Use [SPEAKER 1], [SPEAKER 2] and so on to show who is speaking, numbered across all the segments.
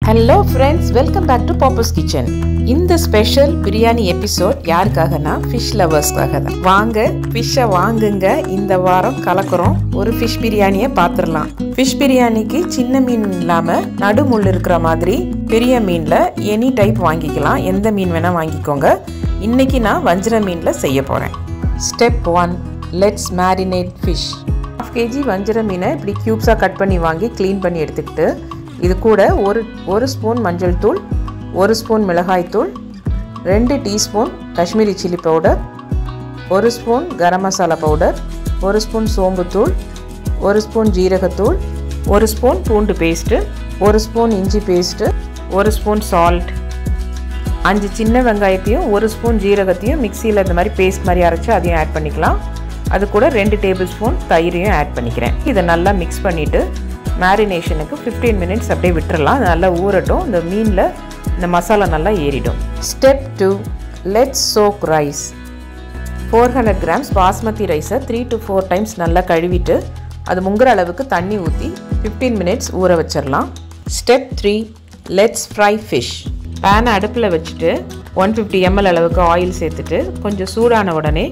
[SPEAKER 1] Hello friends, welcome back to Papa's Kitchen. இந்த special biryani episode யாருக்காகனா fish லவர்ஸ்க்காக தான். வாங்க ஃபிஷ்ஷை வாங்குங்க. இந்த வாரம் கலக்குறோம். ஒரு ஃபிஷ் பிரியாணியை பார்த்துடலாம். ஃபிஷ் பிரியாணிக்கு சின்ன மீன் இல்லாமல் நடுமுள் இருக்கிற மாதிரி பெரிய மீனில் எனி டைப் வாங்கிக்கலாம். எந்த மீன் வேணால் வாங்கிக்கோங்க. இன்னைக்கு நான் வஞ்சிர மீனில் செய்ய போகிறேன். Step 1, let's marinate fish. 1/2 kg வஞ்சிர மீனை இப்படி க்யூப்ஸாக கட் பண்ணி வாங்கி க்ளீன் பண்ணி எடுத்துக்கிட்டு இது கூட ஒரு ஸ்பூன் மஞ்சள் தூள், 1 ஸ்பூன் மிளகாய் தூள், 2 teaspoon Kashmiri chilli powder, 1 spoon garam masala powder, 1 spoon சோம்புத்தூள், 1 ஸ்பூன் ஜீரகத்தூள், 1 ஸ்பூன் பூண்டு பேஸ்ட்டு, 1 ஸ்பூன் இஞ்சி பேஸ்ட்டு, 1 ஸ்பூன் சால்ட், 5 சின்ன வெங்காயத்தையும் 1 ஸ்பூன் ஜீரகத்தையும் மிக்சியில் இந்த மாதிரி பேஸ்ட் மாதிரி அரைச்சி அதையும் ஆட் பண்ணிக்கலாம். அது கூட 2 டேபிள் ஸ்பூன் தயிரையும் ஆட் பண்ணிக்கிறேன். இதை நல்லா மிக்ஸ் பண்ணிவிட்டு மேரினேஷனுக்கு 15 மினிட்ஸ் அப்படியே விட்டுறலாம். நல்லா ஊறட்டும். இந்த மீனில் இந்த மசாலா நல்லா ஏறிடும். Step 2, let's soak rice. 400 grams basmati ரைஸை 3 to 4 டைம்ஸ் நல்லா கழுவிட்டு அது முங்குற அளவுக்கு தண்ணி ஊற்றி 15 மினிட்ஸ் ஊற வச்சிடலாம். Step 3, let's fry fish. பேனை அடுப்பில் வச்சுட்டு 150 ml அளவுக்கு ஆயில் சேர்த்துட்டு கொஞ்சம் சூடான உடனே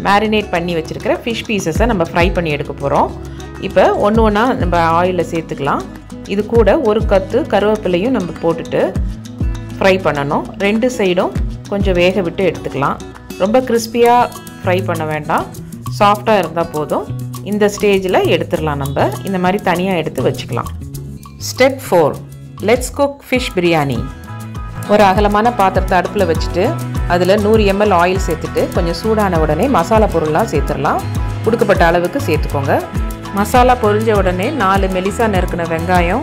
[SPEAKER 1] மேரினேட் பண்ணி வச்சுருக்கிற ஃபிஷ் பீசஸை நம்ம ஃப்ரை பண்ணி எடுக்க போகிறோம். இப்போ ஒன்று ஒன்றா நம்ம ஆயிலில் சேர்த்துக்கலாம். இது கூட ஒரு கத்து கருவேப்பிலையும் நம்ம போட்டுட்டு ஃப்ரை பண்ணணும். 2 சைடும் கொஞ்சம் வேக விட்டு எடுத்துக்கலாம். ரொம்ப கிறிஸ்பியாக ஃப்ரை பண்ண வேண்டாம், சாஃப்டாக இருந்தால் போதும். இந்த ஸ்டேஜில் எடுத்துடலாம். நம்ம இந்த மாதிரி தனியாக எடுத்து வச்சுக்கலாம். Step 4, let's cook fish biryani. ஒரு அகலமான பாத்திரத்தை அடுப்பில் வச்சுட்டு அதில் 100 ml ஆயில் சேர்த்துட்டு கொஞ்சம் சூடான உடனே மசாலா பொருள்லாம் சேர்த்துடலாம். கொடுக்கப்பட்ட அளவுக்கு சேர்த்துக்கோங்க. மசாலா பொரிஞ்ச உடனே 4 மெலிசா நறுக்கின வெங்காயம்,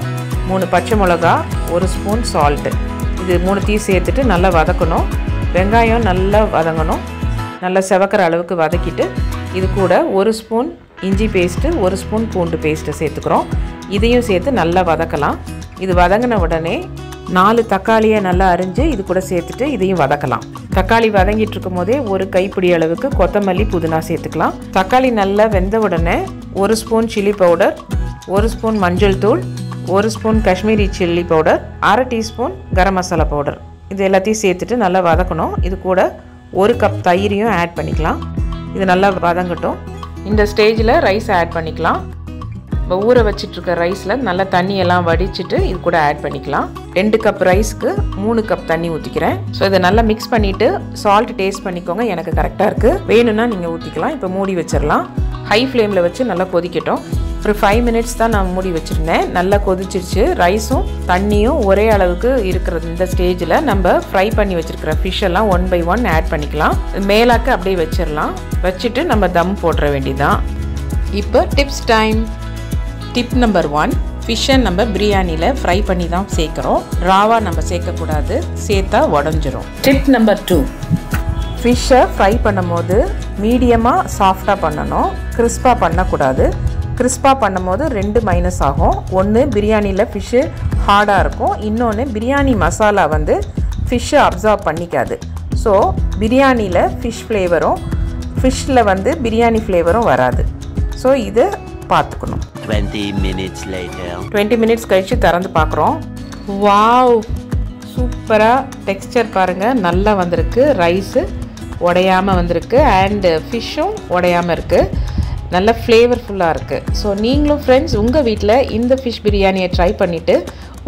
[SPEAKER 1] 3 பச்சை மிளகா, 1 ஸ்பூன் சால்ட்டு, இது 3த்தையும் சேர்த்துட்டு நல்லா வதக்கணும். வெங்காயம் நல்லா வதங்கணும். நல்லா செவக்கிற அளவுக்கு வதக்கிட்டு இது கூட 1 ஸ்பூன் இஞ்சி பேஸ்ட்டு, 1 ஸ்பூன் பூண்டு பேஸ்ட்டு சேர்த்துக்கிறோம். இதையும் சேர்த்து நல்லா வதக்கலாம். இது வதங்கின உடனே 4 தக்காளியை நல்லா அரிஞ்சு இது கூட சேர்த்துட்டு இதையும் வதக்கலாம். தக்காளி வதங்கிட்டு இருக்கும் போதே 1 கைப்பிடி அளவுக்கு கொத்தமல்லி, புதினா சேர்த்துக்கலாம். தக்காளி நல்லா வெந்த உடனே 1 ஸ்பூன் சில்லி பவுடர், 1 ஸ்பூன் மஞ்சள் தூள், 1 spoon Kashmiri chilli powder, 1/2 teaspoon garam masala powder, இது எல்லாத்தையும் சேர்த்துட்டு நல்லா வதக்கணும். இது கூட 1 கப் தயிரையும் ஆட் பண்ணிக்கலாம். இது நல்லா வதங்கட்டும். இந்த ஸ்டேஜில் ரைஸ் ஆட் பண்ணிக்கலாம். இப்போ ஊற வச்சிட்ருக்க ரைஸில் நல்லா தண்ணியெல்லாம் வடிச்சிட்டு இது கூட ஆட் பண்ணிக்கலாம். 2 கப் ரைஸ்க்கு 3 கப் தண்ணி ஊற்றிக்கிறேன். ஸோ இதை நல்லா மிக்ஸ் பண்ணிவிட்டு சால்ட் டேஸ்ட் பண்ணிக்கோங்க. எனக்கு கரெக்டாக இருக்குது. வேணும்னா நீங்கள் ஊற்றிக்கலாம். இப்போ மூடி வச்சிடலாம். ஹை ஃப்ளேமில் வச்சு நல்லா கொதிக்கட்டும். ஒரு 5 மினிட்ஸ் தான் நான் மூடி வச்சுருந்தேன். நல்லா கொதிச்சிருச்சு. ரைஸும் தண்ணியும் ஒரே அளவுக்கு இருக்கிற இந்த ஸ்டேஜில் நம்ம ஃப்ரை பண்ணி வச்சுருக்கிற ஃபிஷ் எல்லாம் 1 by 1 ஆட் பண்ணிக்கலாம். மேலாக்க அப்படியே வச்சிடலாம். வச்சுட்டு நம்ம தம் போட்டுற வேண்டியதான். இப்போ டிப்ஸ் டைம். டிப் நம்பர் 1, ஃபிஷ்ஷை நம்ம பிரியாணியில் ஃப்ரை பண்ணி தான் சேர்க்குறோம். ராவாக நம்ம சேர்க்கக்கூடாது, சேர்த்தா உடஞ்சிரும். டிப் நம்பர் 2, ஃபிஷ்ஷை ஃப்ரை பண்ணும் போது மீடியமாக சாஃப்டாக பண்ணணும், கிறிஸ்பாக பண்ணக்கூடாது. கிறிஸ்பாக பண்ணும் போது 2 மைனஸ் ஆகும். ஒன்று பிரியாணியில் ஃபிஷ்ஷு ஹார்டாக இருக்கும், இன்னொன்று பிரியாணி மசாலா வந்து ஃபிஷ்ஷை அப்சார்ப் பண்ணிக்காது. ஸோ பிரியாணியில் ஃபிஷ் ஃப்ளேவரும் ஃபிஷ்ஷில் வந்து பிரியாணி ஃப்ளேவரும் வராது. ஸோ இது பார்த்துக்கணும். 20 மினிட்ஸ் கழித்து திறந்து பார்க்குறோம். வாவ், சூப்பராக டெக்ஸ்சர் பாருங்கள், நல்லா வந்திருக்கு. ரைஸு உடையாமல் வந்திருக்கு அண்டு ஃபிஷ்ஷும் உடையாமல் இருக்குது. நல்ல ஃப்ளேவர்ஃபுல்லாக இருக்குது. ஸோ நீங்களும் ஃப்ரெண்ட்ஸ் உங்கள் வீட்டில் இந்த ஃபிஷ் பிரியாணியை ட்ரை பண்ணிவிட்டு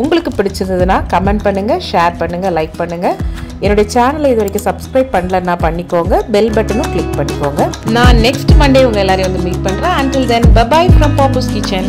[SPEAKER 1] உங்களுக்கு பிடிச்சிருந்ததுன்னா கமெண்ட் பண்ணுங்கள், ஷேர் பண்ணுங்கள், லைக் பண்ணுங்கள். என்னுடைய சேனலை இது வரைக்கும் சப்ஸ்கிரைப் பண்ணலன்னா பண்ணிக்கோங்க. பெல் பட்டனும் கிளிக் பண்ணிக்கோங்க. நான் நெக்ஸ்ட் மண்டே உங்கள் எல்லாரையும் வந்து மீட் பண்ணுறேன். Until then, bye bye from Papa's Kitchen.